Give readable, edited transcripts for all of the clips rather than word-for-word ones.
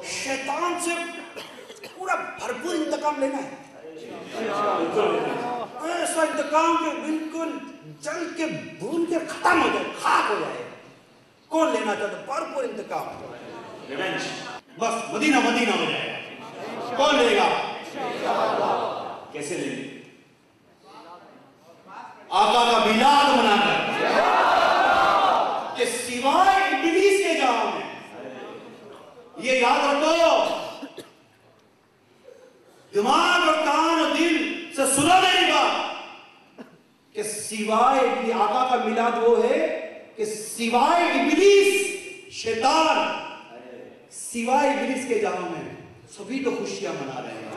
शैतान से पूरा भरपूर इंतकाम लेना है, ऐसा इंतकाम के बिल्कुल जल के भून के खत्म हो जाए, खाक हो जाए। कौन लेना चाहता? भरपूर इंतकाम, बस मदीना मदीना हो जाएगा। कौन लेगा? कैसे लेंगे? आका का मिलाद मनाकर कि सिवाय इब्लीस के जहां में, ये याद रखो, दिमाग और कान और दिल से सुनो मेरी बात कि सिवाय आका का मिलाद वो है कि सिवाय इब्लीस शैतान, सिवाय इब्लीस के जहां में सभी तो खुशियां मना रहे हैं।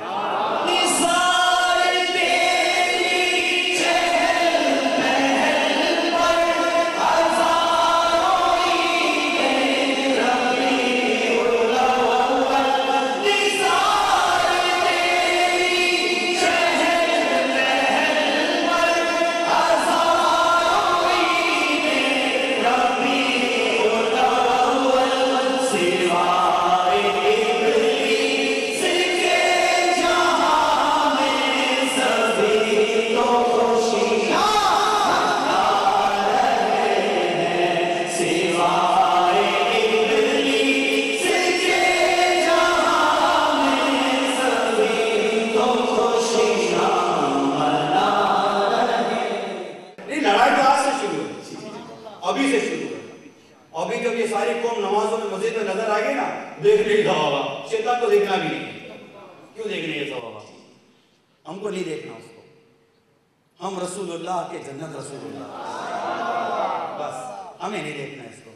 अभी से शुरू है। अभी जब ये सारी कौम नमाजों में मस्जिद में नजर आ गई ना, देख नहीं था होगा, शैतान को देखना भी नहीं। क्यों देखने ये सब होगा? हमको नहीं देखना उसको, हम रसूलुल्लाह के जन्नत रसूलुल्लाह, बस हमें नहीं देखना इसको।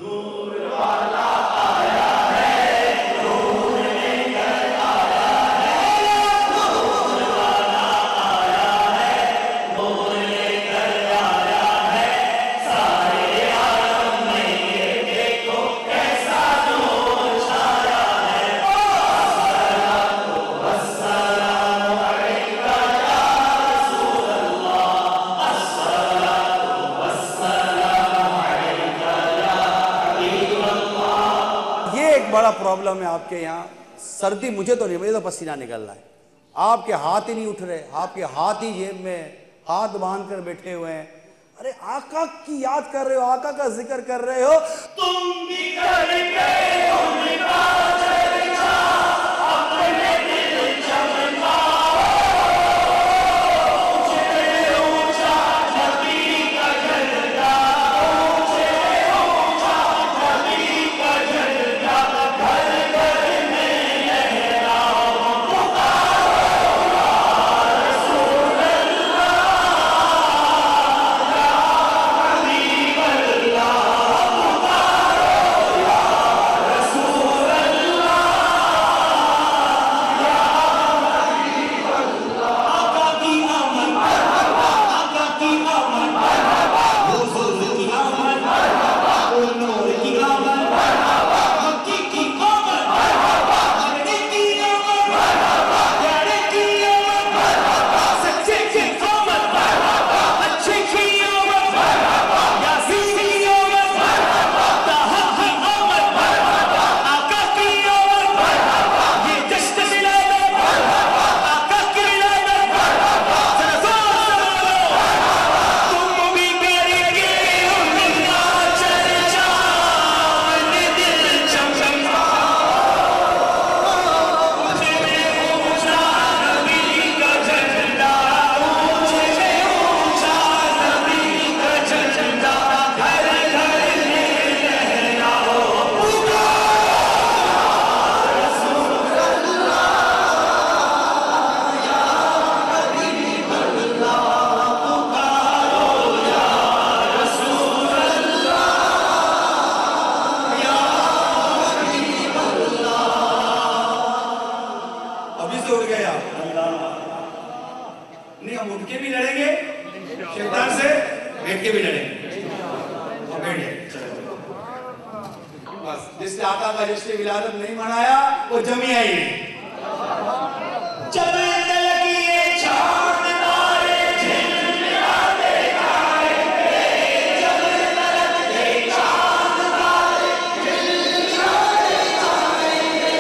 नूर वाला आया है, नूर लेकर आया है, नूर वाला आया है, नूर लेकर आया है, सारे आलम में ये देखो कैसा नूर छाया है। अस्सलातु वस्सलामु अलैका या रसूलल्लाह, अस्सलातु वस्सलामु अलैका या हबीबल्लाह। ये एक बड़ा प्रॉब्लम है आपके यहाँ, सर्दी मुझे तो नहीं, मुझे तो पसीना निकल रहा है, आपके हाथ ही नहीं उठ रहे, आपके हाथ ही जेब में हाथ बांध कर बैठे हुए हैं। अरे आका की याद कर रहे हो, आका का जिक्र कर रहे हो, तुम भी करके उनका चर्चा अपने दिल चमकाओ, ऊंचे ऊंचा नबी का झंडा, ऊंचे ऊंचा नबी का झंडा, घर घर में लहराओ, पुकारो या रसूल अल्लाह, या हबीब अल्लाह, पुकारो या रसूल अल्लाह, या हबीब अल्लाह। आका की आमद, आका की आमद, हुजूर की आमद, नूर की आमद, मक्की की आमद, मदीने की आमद, प्यारे की आमद, सच्चे की आमद, अच्छे की आमद, यासीन की आमद, ताहा की आमद, आका की आमद, ये जश्न मिलादत, आका की मिलादत, जरा जोर से बोलो, तुम भी करके उनका चर्चा, अपने दिल चमकाओ, ऊंचे ऊंचा नबी का झंडा, ऊंचे ऊंचा नबी का झंडा, घर घर में लहराओ, पुकारो रसूल अल्लाह, या हबीब अल्लाह, पुकारो या रसूल अल्लाह, या हबीब अल्लाह। अभी से उठ गया नहीं, हम उठ के भी लड़ेंगे शैतान से, बैठ के भी लड़ेंगे। अब बैठ जाए, चलो बस। जिसने आका का जश्न विलादत नहीं मनाया वो जमिया ही नहीं। चल तलकिए चांद तारे झिलमिलाते जाएंगे, चल तलकिए चांद तारे झिलमिलाते जाएंगे,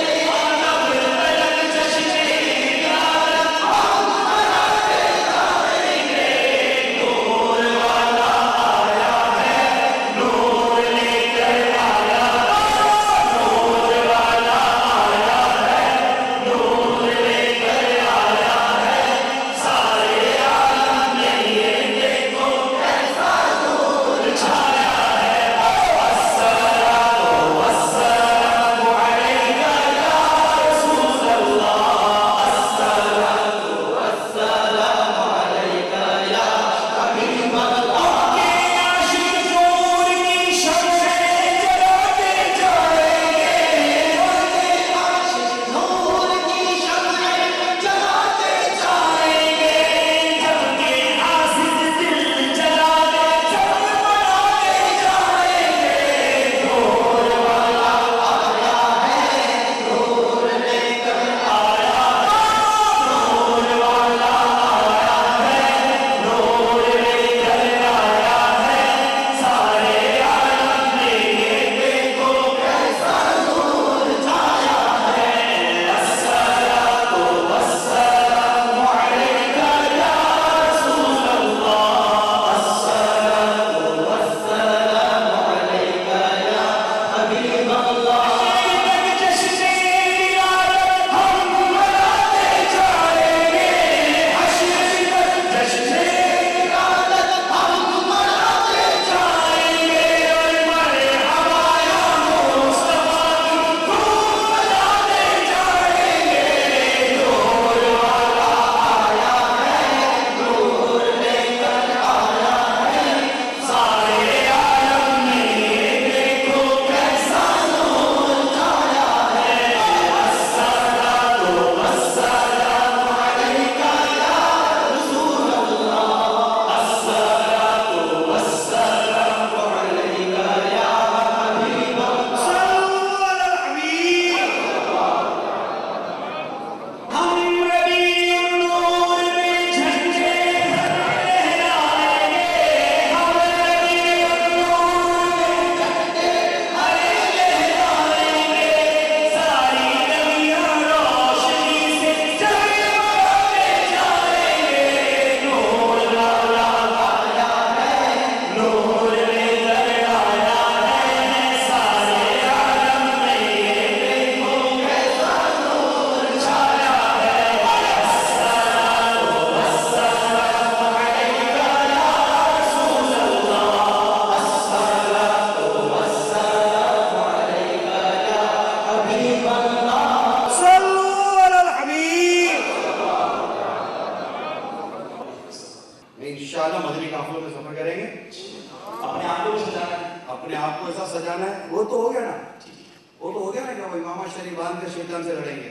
नमाज शरीफ बांध कर शैतान से लड़ेंगे।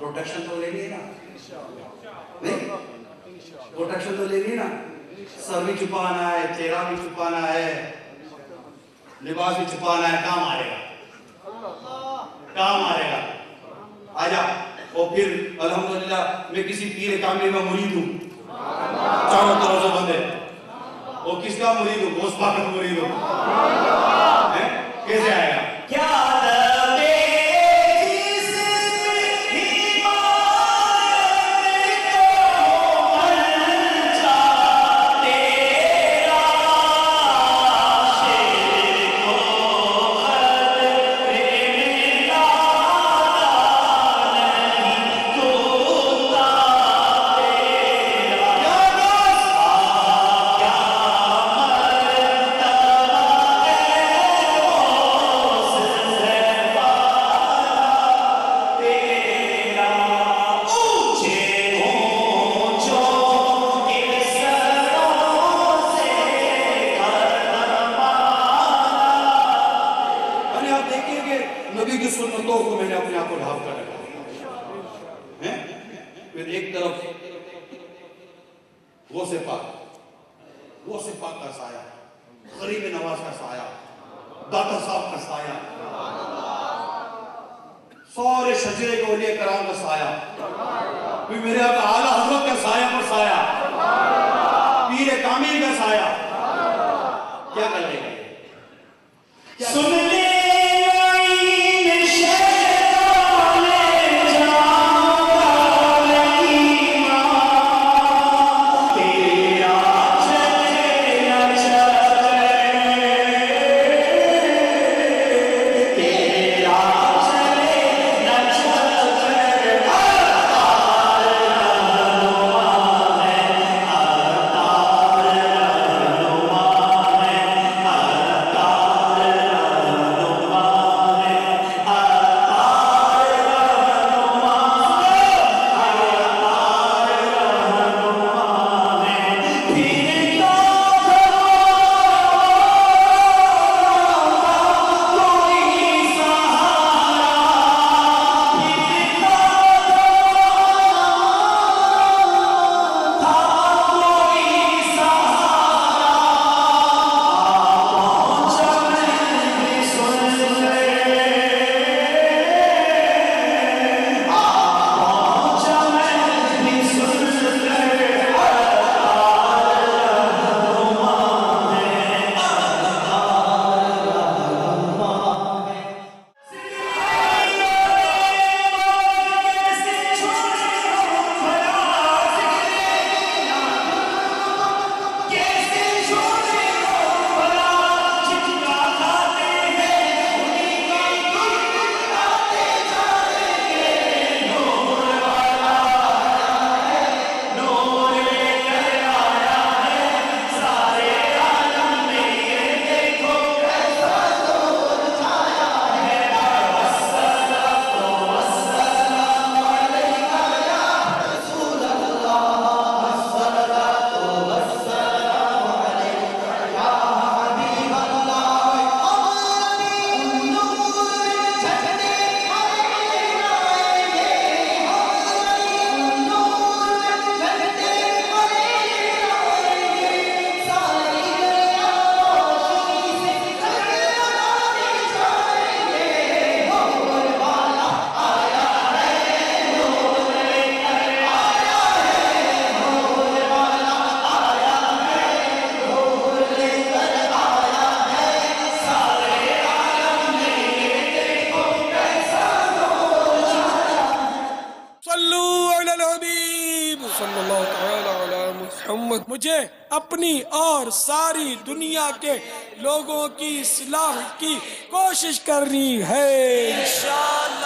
प्रोटेक्शन तो लेनी है ना, नहीं प्रोटेक्शन तो लेनी है ना। सर भी छुपाना है, चेहरा भी छुपाना है, लिबास भी छुपाना है। काम आएगा, काम आएगा। आजा। और फिर अल्हम्दुलिल्लाह मैं किसी पीर कामिल का मुरीद हूँ, चारों तरफ से बंद है। वो किसका मुरीद हूँ? गौस पाक का मुरीद हूँ। कैसे आएगा? क्या सुन्नतों को मैंने अपने आप को ढांप कर रखा है। फिर एक तरफ वो से पाक का साया, गरीब नवाज का साया, दाता साहब का साया, सारे शजरे के औलिया कराम का साया, फिर मेरे आला हजरत का साया पर साया, पीर कामिल का साया। क्या कर लेगा? सुन ले मुझे अपनी और सारी दुनिया के लोगों की इस्लाह की कोशिश करनी है इंशाअल्लाह।